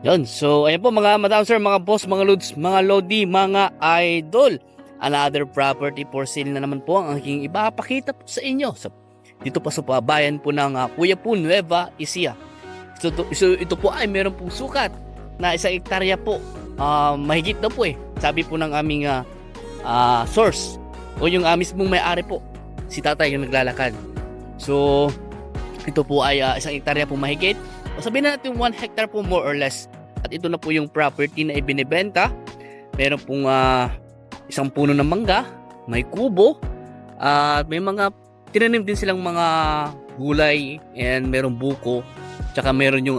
Yun. So, ayan po mga madam sir, mga boss, mga loads, mga lodi, mga idol. Another property for sale na naman po ang aking ipapakita po sa inyo. So, dito pa sa bayan po ng Kuya po, Nueva Ecija. So, ito po ay meron pong sukat na 1 hektarya po. Mahigit na po eh. Sabi po ng aming source o yung mismong may-ari po. Si tatay yung naglalakad. So, ito po ay 1 hektarya po mahigit. O sabihin natin 1 hectare po more or less. At ito na po yung property na ibinebenta. Meron pong isang puno ng mangga, may kubo, at may mga tinanim din silang mga gulay and merong buko, tsaka meron yung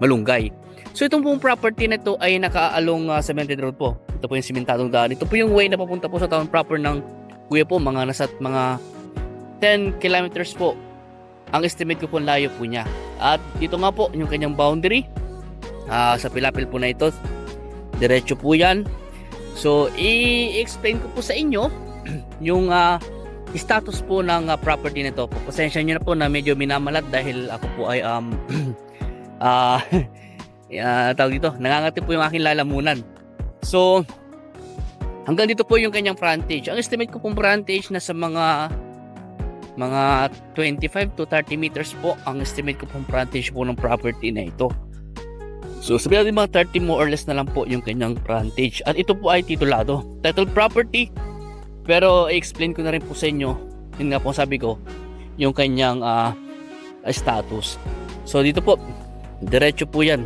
malunggay. So itong pong property na ito ay nakaalong cemented road po. Ito po yung simentadong daan. Ito po yung way na papunta po sa town proper ng Kuya po, mga 10 kilometers po. Ang estimate ko po layo po niya. At dito nga po yung kanyang boundary. Sa pilapil po na ito, diretso po yan. So i-explain ko po sa inyo yung status po ng property nito. Pasensya nyo na po na medyo minamalat dahil ako po ay tawag dito, nangangati po yung aking lalamunan. So hanggang dito po yung kanyang frontage. Ang estimate ko pong frontage na sa mga 25 to 30 meters po ang estimate ko pong frontage po ng property na ito. So sabihin natin mga 30 more or less na lang po yung kanyang frontage. At ito po ay titulado, title property. Pero i-explain ko na rin po sa inyo, yun nga po sabi ko, yung kanyang status. So dito po, diretso po yan.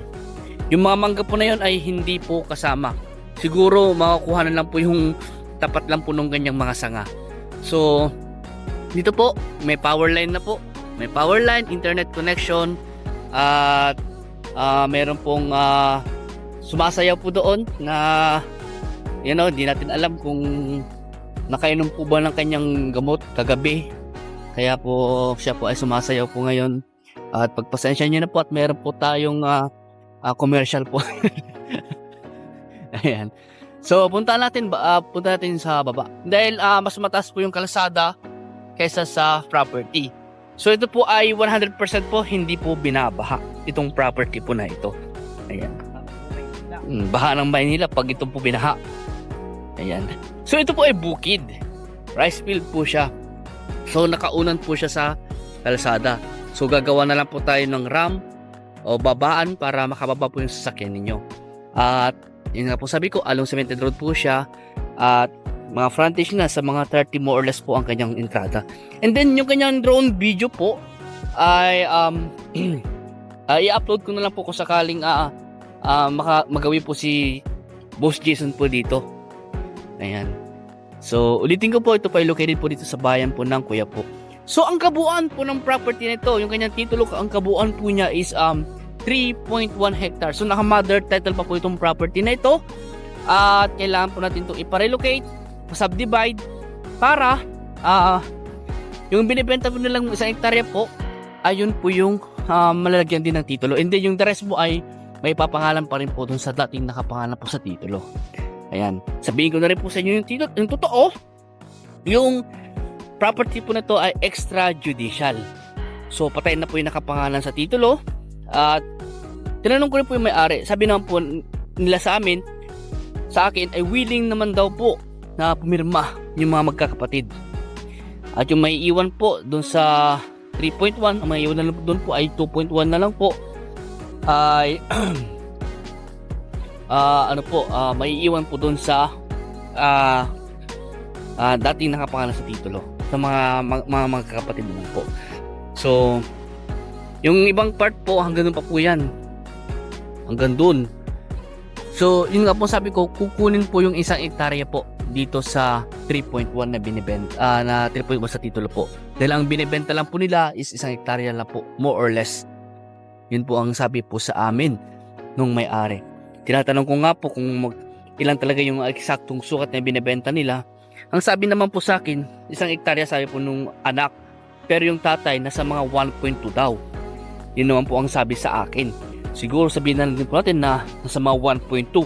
Yung mga mangga po na yun ay hindi po kasama. Siguro makakuha na lang po yung tapat lang po ng ganyang mga sanga. So dito po, may power line na po. May power line, internet connection, at meron pong sumasayaw po doon na di natin alam kung nakainom po ba ng kanyang gamot kagabi. Kaya po siya po ay sumasayaw po ngayon. At pagpasensya niyo na po at meron po tayong commercial po. Ayan. So punta natin sa baba. Dahil mas mataas po yung kalsada kaysa sa property. So ito po ay 100% po hindi po binabaha itong property po na ito. Ayan. Baha ng Maynila pag ito po binaha. Ayan. So ito po ay bukid. Rice field po siya. So nakaunan po siya sa kalsada. So gagawa na lang po tayo ng ramp o babaan para makababa po yung sasakyan ninyo. At yun nga po sabi ko, along cemented road po siya. At mga frontage na sa mga 30 more or less po ang kanyang entrada. And then yung kanyang drone video po ay i-upload ko na lang po kung sakaling magawi po si Boss Jason po dito. Ayan. So ulitin ko po, ito pa ay located po dito sa bayan po ng Kuya po. So ang kabuuan po ng property nito, yung kanyang titulo, ang kabuuan po niya is 3.1 hectares. So naka-mother title pa po itong property na ito. At kailangan po natin itong iparelocate, subdivide para yung binibenta po nilang 1 hektarya po ayun po yung malalagyan din ng titulo, and then yung the rest po ay may papangalan pa rin po dun sa dating nakapangalan po sa titulo. Ayan, sabihin ko na rin po sa inyo yung titulo, yung totoo, yung property po na to ay extrajudicial. So patay na po yung nakapangalan sa titulo. At tinanong ko rin po yung may-ari, sabi naman po nila sa akin ay willing naman daw po na pumirma yung mga magkakapatid. At yung may iwan po doon sa 3.1, ang may iwan na lang doon po ay 2.1 na lang po. Ay may iwan po doon sa dating nakapangalan sa titulo sa mga magkakapatid naman po. So yung ibang part po hanggang doon pa po yan. Hanggang doon. So yun nga po sabi ko, kukunin po yung 1 hektarya po dito sa 3.1 na binibenta, na 3.1 sa titulo po. Dahil ang binibenta lang po nila is 1 hektarya lang po, more or less. Yun po ang sabi po sa amin nung may-ari. Tinatanong ko nga po kung ilan talaga yung eksaktong sukat na binibenta nila. Ang sabi naman po sa akin, 1 hektarya sabi po nung anak, pero yung tatay nasa mga 1.2 daw. Yun naman po ang sabi sa akin. Siguro sabihin na din po natin na nasa mga 1.2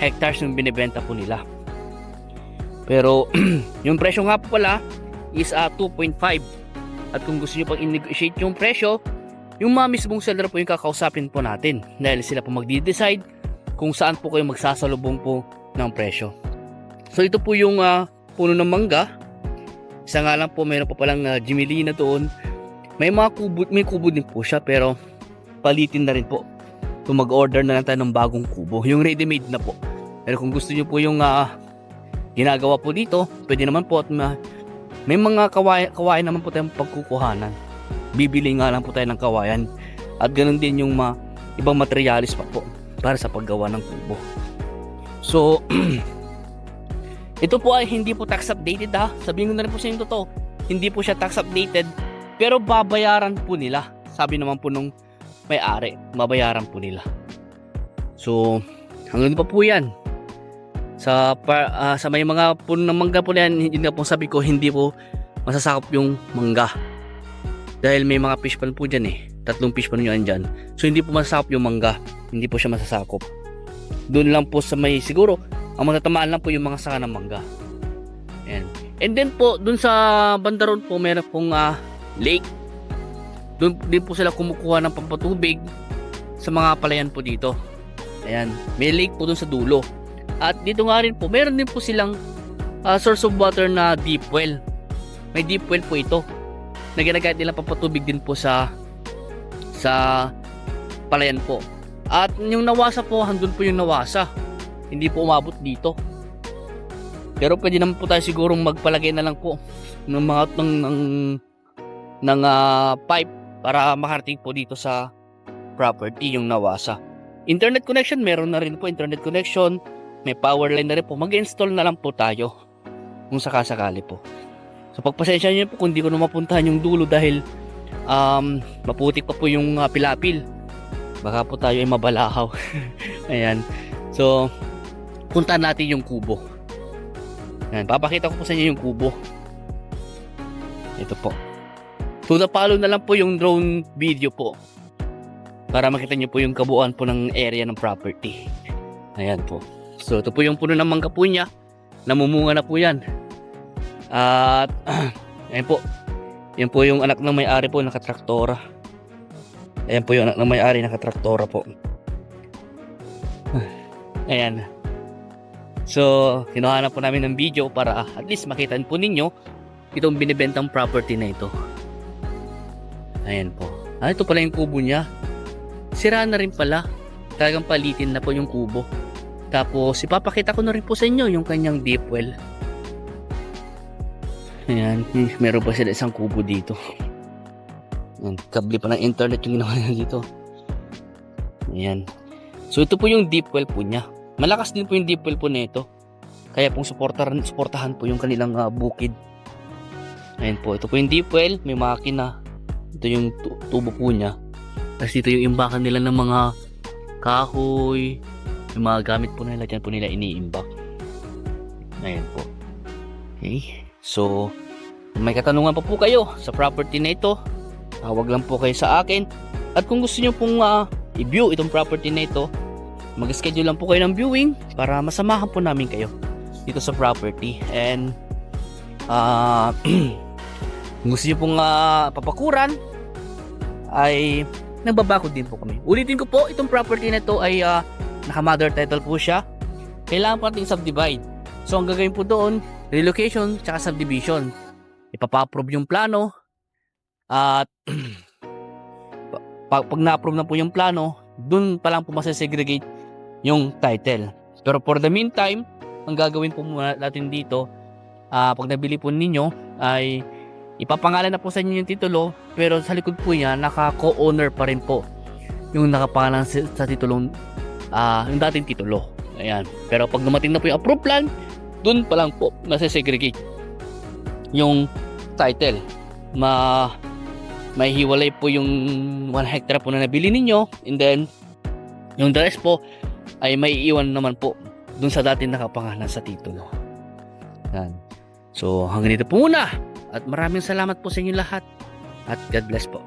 hectares yung binibenta po nila. Pero yung presyo nga po pala is 2.5. At kung gusto nyo pang i-negotiate yung presyo, yung mga mismong seller po yung kakausapin po natin dahil sila po magdi-decide kung saan po kayo magsasalubong po ng presyo. So ito po yung puno ng mangga. Isa nga lang po, mayroon pa palang Jimelina doon. May kubo din po siya, pero palitin na rin po. So mag-order na lang tayo ng bagong kubo, yung ready-made na po. Pero kung gusto niyo po yung ginagawa po dito, pwede naman po at may mga kawayan naman po tayong pagkukuhanan. Bibili nga lang po tayo ng kawayan at ganoon din yung ibang materialis pa po para sa paggawa ng kubo. So ito po ay hindi po tax updated ha. Sabihin ko na rin po sa inyo totoo, hindi po siya tax updated, pero babayaran po nila. Sabi naman po nung may-ari, babayaran po nila. So hanggang pa po yan. Sa may mga puno ng mangga po na yan, yun nga po sabi ko, hindi po masasakop yung mangga. Dahil may mga fish pan po dyan 3 fish pan yun dyan. So hindi po masasakop yung mangga. Hindi po siya masasakop. Doon lang po sa may siguro, ang matatamaan lang po yung mga sanga ng mangga. Ayan. And then po, doon sa banda ron po, meron pong lake. Doon din po sila kumukuha ng pampatubig sa mga palayan po dito. Ayan. May lake po doon sa dulo. At dito nga rin po, meron din po silang source of water na deep well. May deep well po ito na ginagamit nilang pampatubig din po sa palayan po. At yung nawasa po, handun po yung nawasa. Hindi po umabot dito. Pero pwede naman po tayo sigurong magpalagay na lang po ng mga ng pipe para makarating po dito sa property yung nawasa. Internet connection, meron na rin po internet connection. May power line na rin po. Mag-install na lang po tayo kung sakasakali po. So pagpasensya niyo po kung di ko na mapuntahan yung dulo dahil maputik pa po yung pilapil. Baka po tayo ay mabalahaw. Ayan. So puntahan natin yung kubo. Ayan, papakita ko po sa inyo yung kubo. Ito po. So napalo na lang po yung drone video po para makita niyo po yung kabuuan po ng area ng property. Ayan po. So ito po yung puno ng mangga po niya. Namumunga na po yan. At ayan po. Yan po yung anak ng may-ari po, nakatraktora. Ayan po yung anak ng may-ari, nakatraktora po. Ayan. So kinuha na po namin ng video para at least makita po ninyo itong binibentang property na ito. Ayan po. Ito pala yung kubo niya. Sira na rin pala. Talagang palitin na po yung kubo. Tapos ipapakita ko na rin po sa inyo yung kanyang deep well. Ayan, meron pa sila isang kubo dito. Ayan, kable pa ng internet yung ginawa nila dito. Ayan. So ito po yung deep well po niya. Malakas din po yung deep well po nito. Kaya pong suportahan po yung kanilang bukid. Ayan po, ito po yung deep well, may makina. Ito yung tubo po niya. Tapos dito yung imbakan nila ng mga kahoy, yung mga gamit po nila, dyan po nila iniimbak. Ayan po. Okay. So, may katanungan pa po kayo sa property na ito, tawag lang po kayo sa akin. At kung gusto nyo pong i-view itong property na ito, mag-schedule lang po kayo ng viewing para masamahan po namin kayo dito sa property. And kung gusto nyo pong papakuran, ay nagbabakod din po kami. Ulitin ko po, itong property na ito ay naka-mother title po siya. Kailangan po natin subdivide. So ang gagawin po doon, relocation tsaka subdivision. Ipapa-approve yung plano at pag na-approve na po yung plano, dun pa lang po masasegregate yung title. Pero for the meantime, ang gagawin po muna natin dito, pag nabili po ninyo ay ipapangalan na po sa inyo yung titulo, pero sa likod po niya naka-co-owner pa rin po yung nakapangalan sa titulong yung dating titulo. Ayan. Pero pag dumating na po yung approved plan, dun pa lang po masasegregate yung title. May hiwalay po yung 1 hectare po na nabili ninyo, and then yung the rest po ay may iwan naman po dun sa dating nakapangalan sa titulo. Yan. So hanggang dito po muna, at maraming salamat po sa inyo lahat, at God bless po.